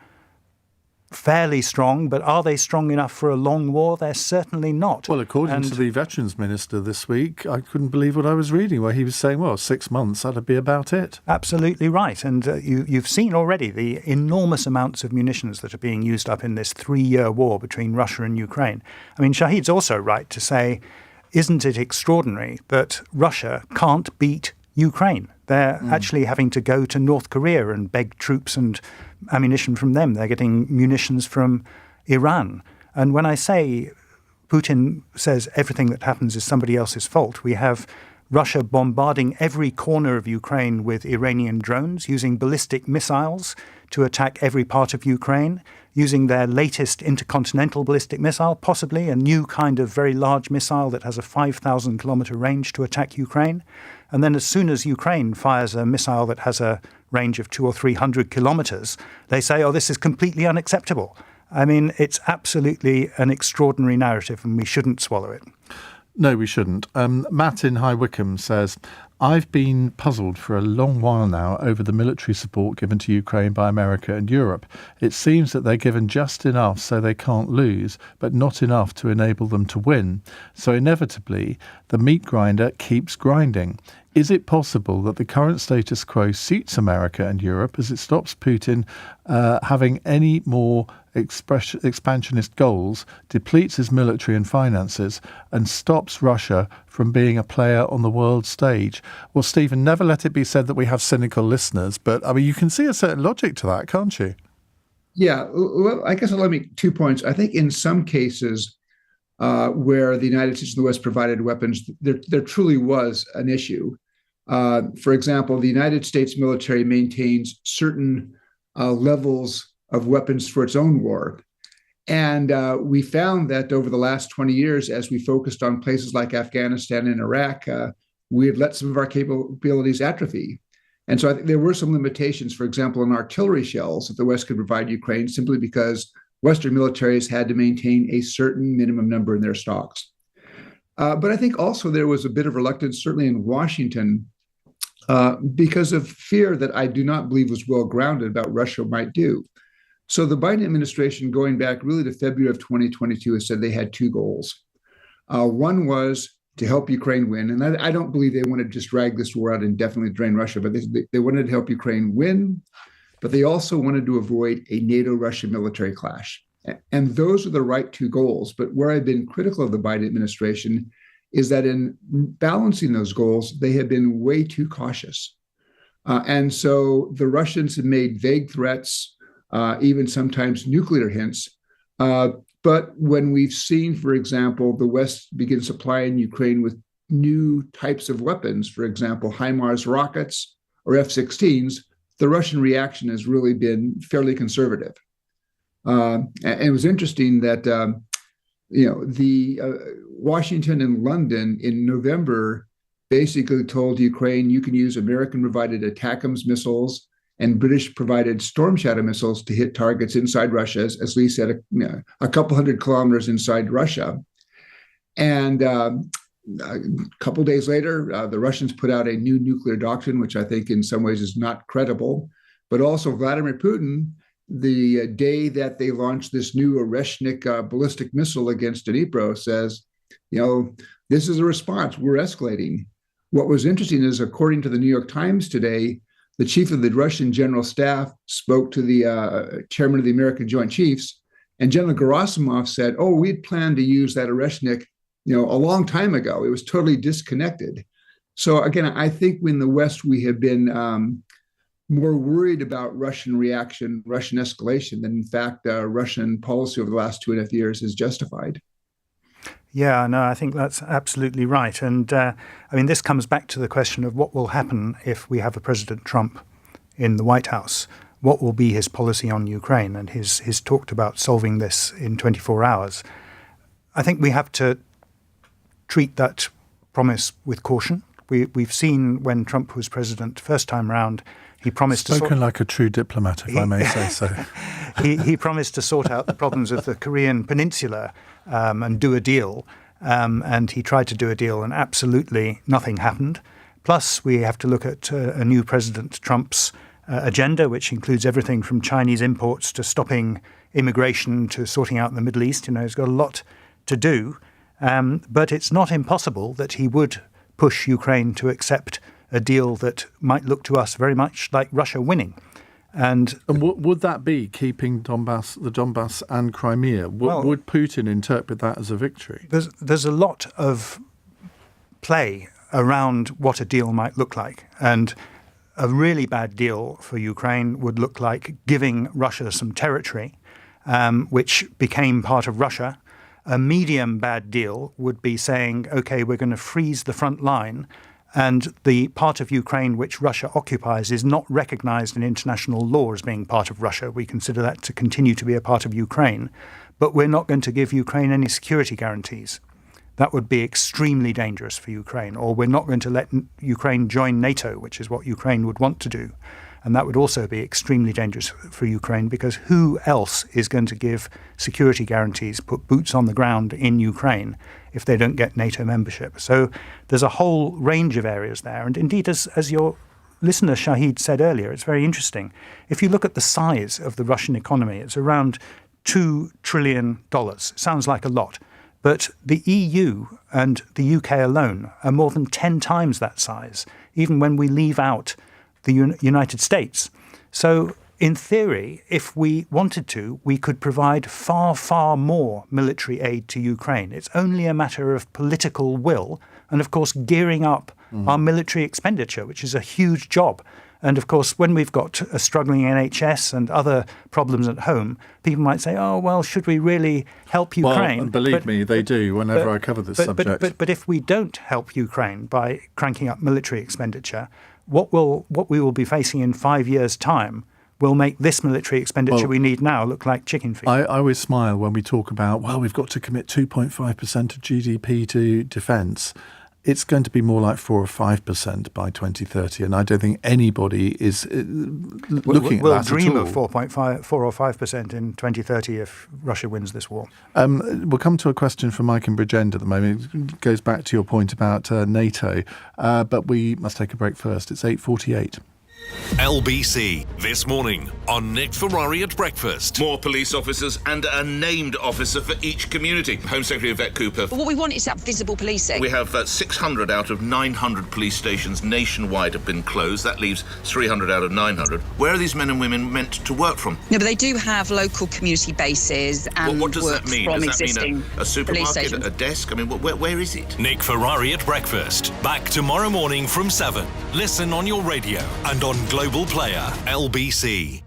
fairly strong, but are they strong enough for a long war? They're certainly not.
Well, according to the Veterans Minister this week, I couldn't believe what I was reading, where he was saying, well, 6 months, that'd be about it.
Absolutely right. And you've seen already the enormous amounts of munitions that are being used up in this 3-year war between Russia and Ukraine. I mean, Shahid's also right to say, isn't it extraordinary that Russia can't beat Ukraine? They're actually having to go to North Korea and beg troops and ammunition from them. They're getting munitions from Iran. And when I say Putin says everything that happens is somebody else's fault, we have Russia bombarding every corner of Ukraine with Iranian drones, using ballistic missiles to attack every part of Ukraine, using their latest intercontinental ballistic missile, possibly a new kind of very large missile that has a 5,000-kilometer range to attack Ukraine. And then as soon as Ukraine fires a missile that has a range of 200 or 300 kilometers, they say, oh, this is completely unacceptable. I mean, it's absolutely an extraordinary narrative and we shouldn't swallow it.
No, we shouldn't. Matt in High Wycombe says, I've been puzzled for a long while now over the military support given to Ukraine by America and Europe. It seems that they're given just enough so they can't lose, but not enough to enable them to win. So inevitably, the meat grinder keeps grinding. Is it possible that the current status quo suits America and Europe as it stops Putin having any more expansionist goals, depletes his military and finances, and stops Russia from being a player on the world stage? Well, Stephen, never let it be said that we have cynical listeners, but I mean, you can see a certain logic to that, can't you?
Yeah, well, I guess I'll let me 2 points. I think in some cases where the United States and the West provided weapons, there truly was an issue. For example, the United States military maintains certain levels of weapons for its own war. And we found that over the last 20 years, as we focused on places like Afghanistan and Iraq, we had let some of our capabilities atrophy. And so I think there were some limitations, for example, in artillery shells that the West could provide Ukraine simply because Western militaries had to maintain a certain minimum number in their stocks. But I think also there was a bit of reluctance, certainly in Washington, because of fear that I do not believe was well grounded about Russia might do. So the Biden administration, going back really to February of 2022, has said they had two goals. One was to help Ukraine win. And I don't believe they want to just drag this war out and definitely drain Russia, but they wanted to help Ukraine win. But they also wanted to avoid a NATO-Russia military clash. And those are the right two goals. But where I've been critical of the Biden administration is that in balancing those goals, they have been way too cautious. And so the Russians have made vague threats, even sometimes nuclear hints. But when we've seen, for example, the West begin supplying Ukraine with new types of weapons, for example, HIMARS rockets or F-16s, the Russian reaction has really been fairly conservative. And it was interesting that, Washington and London in November basically told Ukraine, you can use American-provided ATACMS missiles and British-provided Storm Shadow missiles to hit targets inside Russia, as Lee said, a couple hundred kilometers inside Russia. And a couple days later, the Russians put out a new nuclear doctrine, which I think in some ways is not credible. But also Vladimir Putin, the day that they launched this new Oreshnik ballistic missile against Dnipro, says, this is a response. We're escalating. What was interesting is, according to the New York Times today, the chief of the Russian General Staff spoke to the chairman of the American Joint Chiefs, and General Gerasimov said, we had planned to use that Oreshnik, a long time ago. It was totally disconnected. So again, I think in the West, we have been more worried about Russian reaction, Russian escalation than in fact Russian policy over the last 2.5 years is justified.
Yeah, no, I think that's absolutely right. And this comes back to the question of what will happen if we have a President Trump in the White House. What will be his policy on Ukraine? And he's talked about solving this in 24 hours. I think we have to treat that promise with caution. We've seen when Trump was president first time round, he promised
Spoken like a true diplomat, if I may say so.
He promised to sort out the problems of the Korean Peninsula and do a deal. And he tried to do a deal and absolutely nothing happened. Plus, we have to look at a new President Trump's agenda, which includes everything from Chinese imports to stopping immigration to sorting out the Middle East. He's got a lot to do. But it's not impossible that he would push Ukraine to accept a deal that might look to us very much like Russia winning. And
would that be keeping the Donbass and Crimea? Would Putin interpret that as a victory?
There's a lot of play around what a deal might look like. And a really bad deal for Ukraine would look like giving Russia some territory, which became part of Russia. A medium bad deal would be saying, OK, we're going to freeze the front line, and the part of Ukraine which Russia occupies is not recognized in international law as being part of Russia. We consider that to continue to be a part of Ukraine, but we're not going to give Ukraine any security guarantees. That would be extremely dangerous for Ukraine. Or we're not going to let Ukraine join NATO, which is what Ukraine would want to do. And that would also be extremely dangerous for Ukraine, because who else is going to give security guarantees, put boots on the ground in Ukraine if they don't get NATO membership? So there's a whole range of areas there. And indeed, as your listener Shahid said earlier, it's very interesting. If you look at the size of the Russian economy, it's around $2 trillion. Sounds like a lot. But the EU and the UK alone are more than 10 times that size, even when we leave out the United States. So in theory, if we wanted to, we could provide far, far more military aid to Ukraine. It's only a matter of political will and, of course, gearing up our military expenditure, which is a huge job. And, of course, when we've got a struggling NHS and other problems at home, people might say, should we really help Ukraine?
Well, and believe me, they do whenever I cover this subject.
But if we don't help Ukraine by cranking up military expenditure, what we will be facing in 5 years' time will make this military expenditure we need now look like chicken feed.
I always smile when we talk about, we've got to commit 2.5% of GDP to defence. It's going to be more like 4 or 5% by 2030, and I don't think anybody is looking at that at all.
We'll dream of 4 or 5% in 2030 if Russia wins this war.
We'll come to a question from Mike in Bridgend at the moment. It goes back to your point about NATO, but we must take a break first. It's 8:48.
LBC, this morning on Nick Ferrari at Breakfast.
More police officers and a named officer for each community. Home Secretary Yvette Cooper.
But what we want is that visible policing.
We have 600 out of 900 police stations nationwide have been closed. That leaves 300 out of 900. Where are these men and women meant to work from?
No, but they do have local community bases and
what does
work
that mean?
from
Does that
existing
mean a supermarket, a desk? I mean, where is it?
Nick Ferrari at Breakfast. Back tomorrow morning from 7. Listen on your radio and on Global Player, LBC.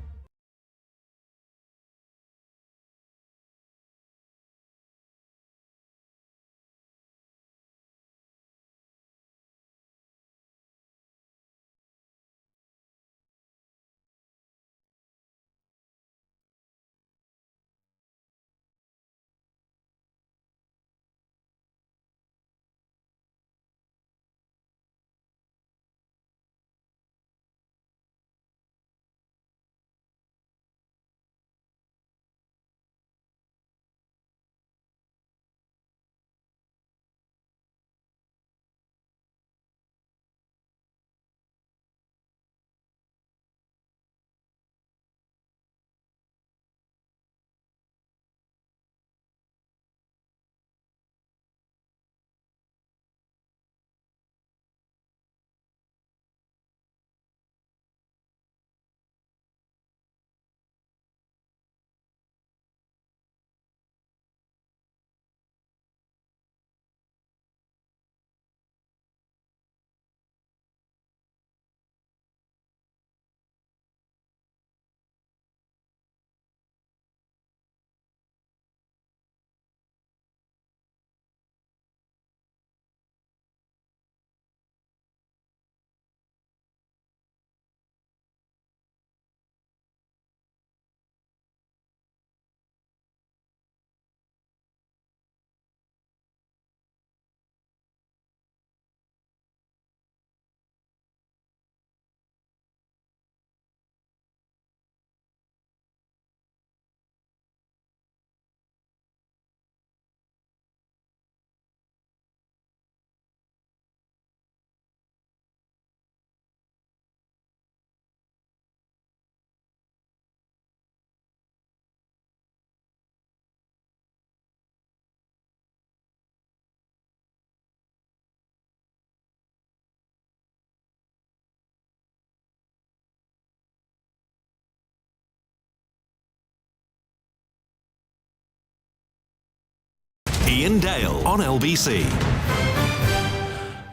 Iain Dale on LBC.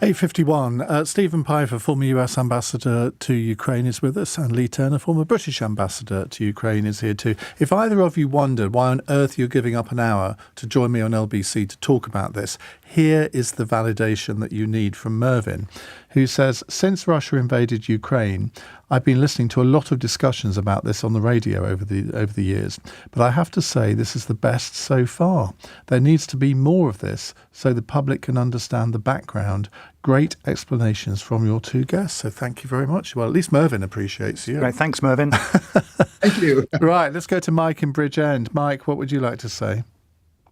8:51. Stephen Pifer, former US ambassador to Ukraine, is with us, and Lee Turner, former British ambassador to Ukraine, is here too. If either of you wondered why on earth you're giving up an hour to join me on LBC to talk about this, here is the validation that you need from Mervyn, who says, since Russia invaded Ukraine, I've been listening to a lot of discussions about this on the radio over the years, but I have to say this is the best so far. There needs to be more of this so the public can understand the background. Great explanations from your two guests, so thank you very much. Well, at least Mervyn appreciates you.
Great, thanks, Mervyn.
Thank you.
Right, let's go to Mike in Bridgend. Mike, what would you like to say?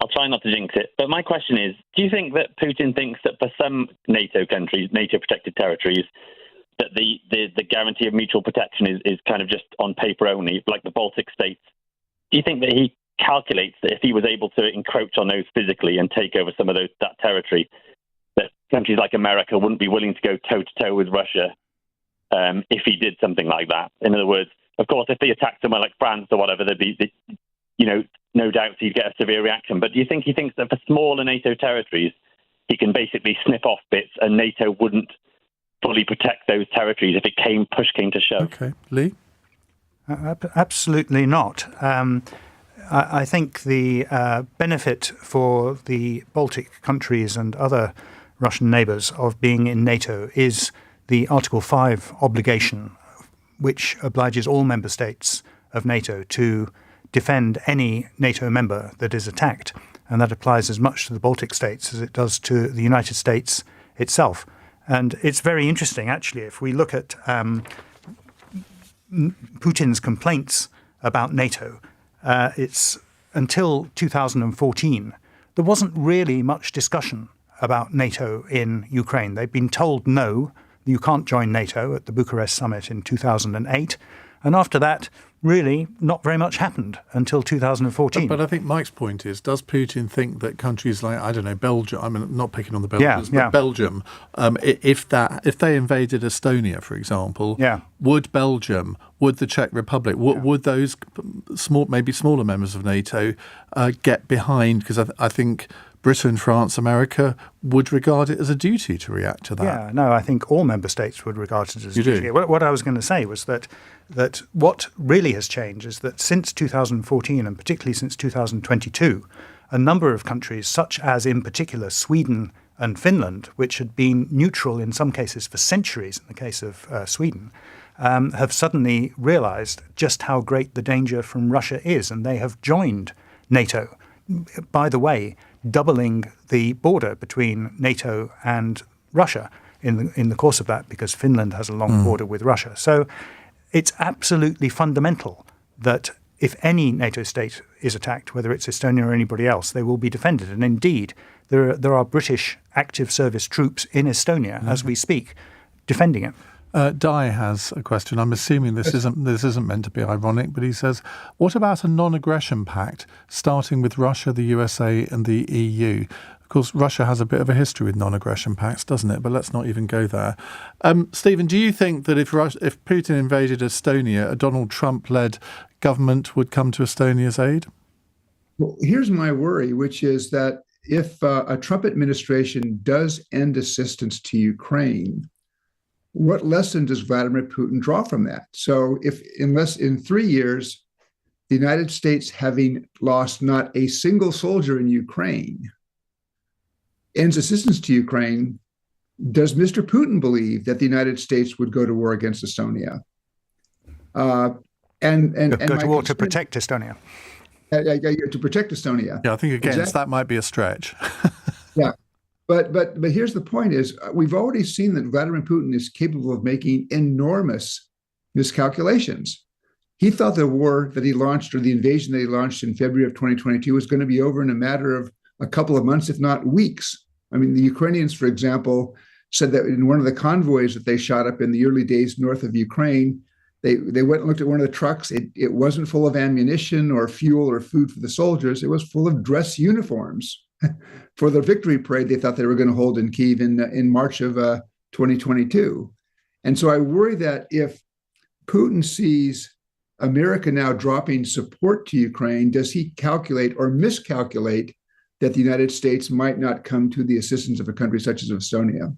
I'll try not to jinx it, but my question is, do you think that Putin thinks that for some NATO countries, NATO-protected territories, that the guarantee of mutual protection is kind of just on paper only, like the Baltic states? Do you think that he calculates that if he was able to encroach on those physically and take over some of that territory, that countries like America wouldn't be willing to go toe-to-toe with Russia if he did something like that? In other words, of course, if they attacked somewhere like France or whatever, there'd be, no doubt he'd get a severe reaction. But do you think he thinks that for smaller NATO territories, he can basically snip off bits and NATO wouldn't fully protect those territories if push came to shove?
Okay. Lee?
Absolutely not. I think the benefit for the Baltic countries and other Russian neighbours of being in NATO is the Article 5 obligation, which obliges all member states of NATO to defend any NATO member that is attacked. And that applies as much to the Baltic states as it does to the United States itself. And it's very interesting, actually, if we look at Putin's complaints about NATO, it's until 2014, there wasn't really much discussion about NATO in Ukraine. They've been told no. you can't join NATO at the Bucharest summit in 2008. And after that, really, not very much happened until 2014.
But I think Mike's point is, does Putin think that countries like, I don't know, Belgium, I mean, not picking on the Belgians, but Belgium, if they invaded Estonia, for example, would Belgium, would the Czech Republic, would those maybe smaller members of NATO get behind? Because I think Britain, France, America would regard it as a duty to react to that.
Yeah, no, I think all member states would regard it as a duty. What I was going to say was that what really has changed is that since 2014, and particularly since 2022, a number of countries, such as in particular Sweden and Finland, which had been neutral in some cases for centuries, in the case of Sweden, have suddenly realized just how great the danger from Russia is, and they have joined NATO. By the way, doubling the border between NATO and Russia in the course of that, because Finland has a long border with Russia. So it's absolutely fundamental that if any NATO state is attacked, whether it's Estonia or anybody else, they will be defended. And indeed, there are British active service troops in Estonia as we speak, defending it.
Di has a question. I'm assuming this isn't meant to be ironic, but he says, what about a non-aggression pact starting with Russia, the USA and the EU? Of course, Russia has a bit of a history with non-aggression pacts, doesn't it? But let's not even go there. Stephen, do you think that if Putin invaded Estonia, a Donald Trump-led government would come to Estonia's aid?
Well, here's my worry, which is that if a Trump administration does end assistance to Ukraine, what lesson does Vladimir Putin draw from that? So unless in 3 years, the United States, having lost not a single soldier in Ukraine, ends assistance to Ukraine, does Mr. Putin believe that the United States would go to war against Estonia? And
go to war to protect Estonia.
To protect Estonia.
Yeah, I think that might be a stretch.
Yeah. But here's the point is we've already seen that Vladimir Putin is capable of making enormous miscalculations. He thought the war that he launched, or the invasion that he launched in February of 2022, was going to be over in a matter of a couple of months, if not weeks. I mean, the Ukrainians, for example, said that in one of the convoys that they shot up in the early days north of Ukraine, they went and looked at one of the trucks. It wasn't full of ammunition or fuel or food for the soldiers. It was full of dress uniforms for the victory parade they thought they were going to hold in Kyiv in March of 2022. And so I worry that if Putin sees America now dropping support to Ukraine, does he calculate or miscalculate that the United States might not come to the assistance of a country such as Estonia?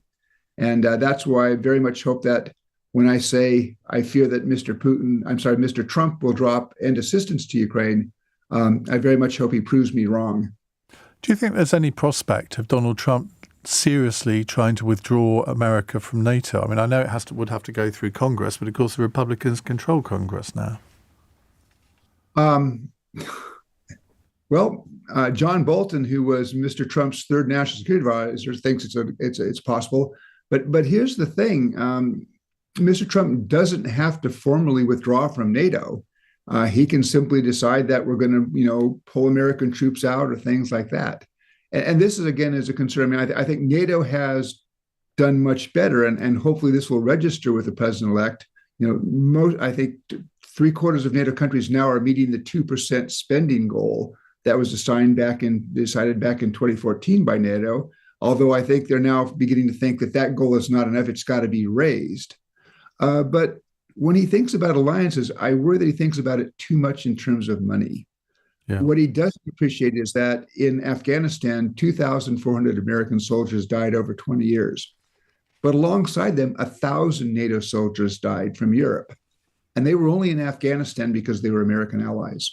And that's why I very much hope that when I say I fear that Mr. Trump will end assistance to Ukraine, I very much hope he proves me wrong.
Do you think there's any prospect of Donald Trump seriously trying to withdraw America from NATO? I mean, I know it would have to go through Congress, but of course the Republicans control Congress now.
Well, John Bolton, who was Mr. Trump's third national security advisor, thinks it's possible. But here's the thing: Mr. Trump doesn't have to formally withdraw from NATO. He can simply decide that we're going to, pull American troops out or things like that. And this is a concern. I mean, I think NATO has done much better, and hopefully this will register with the president-elect. I think 3/4 of NATO countries now are meeting the 2% spending goal that was decided back in 2014 by NATO. Although I think they're now beginning to think that goal is not enough; it's got to be raised. But when he thinks about alliances, I worry that he thinks about it too much in terms of money. Yeah. What he doesn't appreciate is that in Afghanistan, 2,400 American soldiers died over 20 years. But alongside them, 1,000 NATO soldiers died from Europe. And they were only in Afghanistan because they were American allies.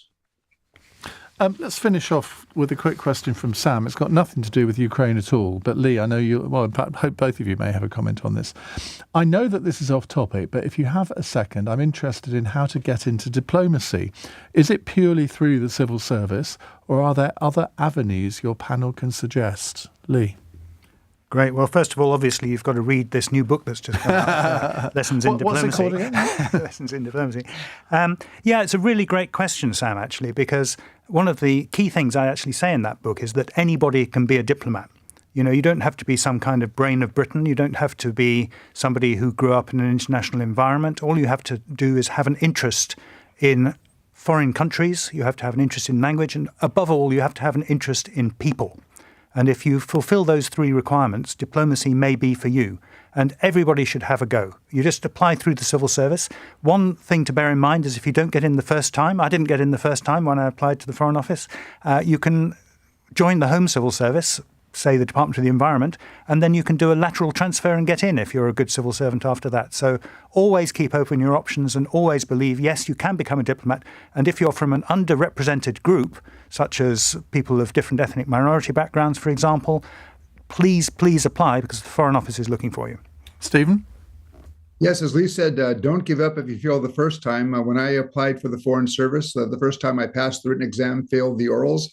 Let's finish off with a quick question from Sam. It's got nothing to do with Ukraine at all. But Lee, I know in fact, I hope both of you may have a comment on this. I know that this is off topic, but if you have a second, I'm interested in how to get into diplomacy. Is it purely through the civil service, or are there other avenues your panel can suggest? Lee?
Great. Well, first of all, obviously, you've got to read this new book that's just come out, Lessons in Diplomacy.
What's it called again?
Lessons in Diplomacy. It's a really great question, Sam, actually, because one of the key things I actually say in that book is that anybody can be a diplomat. You don't have to be some kind of brain of Britain. You don't have to be somebody who grew up in an international environment. All you have to do is have an interest in foreign countries. You have to have an interest in language. And above all, you have to have an interest in people. And if you fulfill those three requirements, diplomacy may be for you. And everybody should have a go. You just apply through the civil service. One thing to bear in mind is if you don't get in the first time, I didn't get in the first time when I applied to the Foreign Office, you can join the Home Civil Service, say the Department of the Environment, and then you can do a lateral transfer and get in if you're a good civil servant after that. So always keep open your options and always believe, yes, you can become a diplomat. And if you're from an underrepresented group, such as people of different ethnic minority backgrounds, for example, please apply because the Foreign Office is looking for you.
Stephen?
Yes, as Lee said, don't give up if you fail the first time. When I applied for the Foreign Service, the first time I passed the written exam, failed the orals,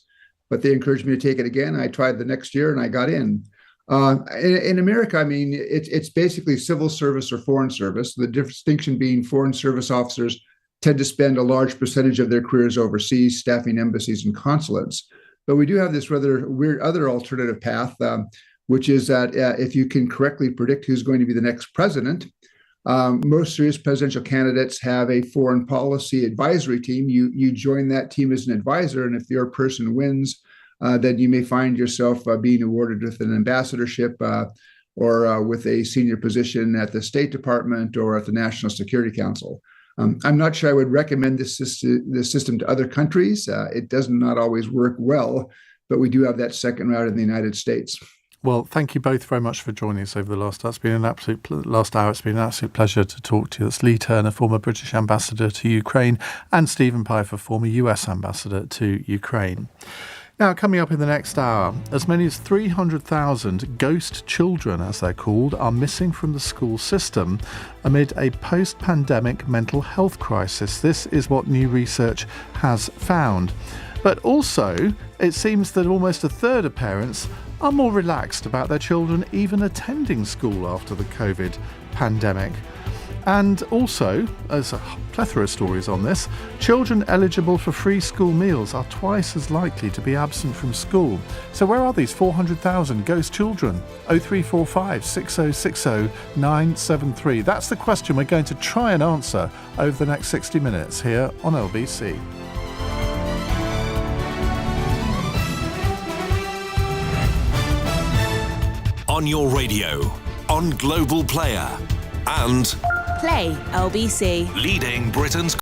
but they encouraged me to take it again. I tried the next year and I got in. In America, I mean, it's basically civil service or foreign service. The distinction being foreign service officers tend to spend a large percentage of their careers overseas, staffing embassies and consulates. But we do have this rather weird other alternative path, which is that if you can correctly predict who's going to be the next president, most serious presidential candidates have a foreign policy advisory team. You join that team as an advisor, and if your person wins, then you may find yourself being awarded with an ambassadorship or with a senior position at the State Department or at the National Security Council. I'm not sure I would recommend this system to other countries. It does not always work well, but we do have that second route in the United States.
Well, thank you both very much for joining us over the last hour. It's been an absolute pleasure to talk to you. That's Lee Turner, former British ambassador to Ukraine, and Stephen Pfeiffer, former US ambassador to Ukraine. Now, coming up in the next hour, as many as 300,000 ghost children, as they're called, are missing from the school system amid a post-pandemic mental health crisis. This is what new research has found. But also, it seems that almost a third of parents are more relaxed about their children even attending school after the COVID pandemic. And also, there's a plethora of stories on this, children eligible for free school meals are twice as likely to be absent from school. So where are these 400,000 ghost children? 0345 6060 973. That's the question we're going to try and answer over the next 60 minutes here on LBC.
On your radio, on Global Player, and
Play LBC.
leading Britain's